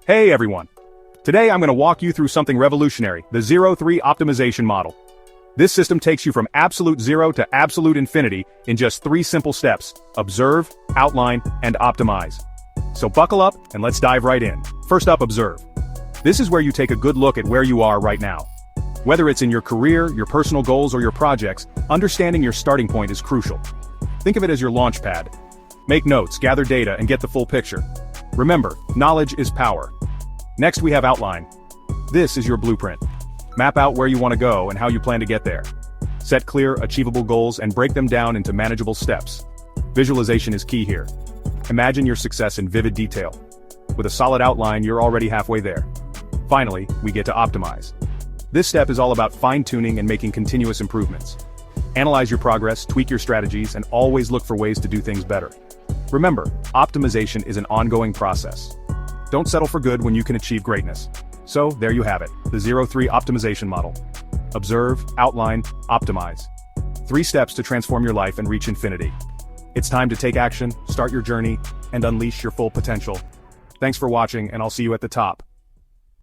Hey everyone! Today I'm going to walk you through something revolutionary, the 0-3 optimization model. This system takes you from absolute zero to absolute infinity in just 3 simple steps: observe, outline, and optimize. So buckle up and let's dive right in. First up, observe. This is where you take a good look at where you are right now. Whether it's in your career, your personal goals, or your projects, understanding your starting point is crucial. Think of it as your launch pad. Make notes, gather data, and get the full picture. Remember, knowledge is power. Next we have outline. This is your blueprint. Map out where you want to go and how you plan to get there. Set clear, achievable goals and break them down into manageable steps. Visualization is key here. Imagine your success in vivid detail. With a solid outline, you're already halfway there. Finally, we get to optimize. This step is all about fine-tuning and making continuous improvements. Analyze your progress, tweak your strategies, and always look for ways to do things better. Remember, optimization is an ongoing process. Don't settle for good when you can achieve greatness. So, there you have it, the 0-3 optimization model. Observe, outline, optimize. 3 steps to transform your life and reach infinity. It's time to take action, start your journey, and unleash your full potential. Thanks for watching, and I'll see you at the top.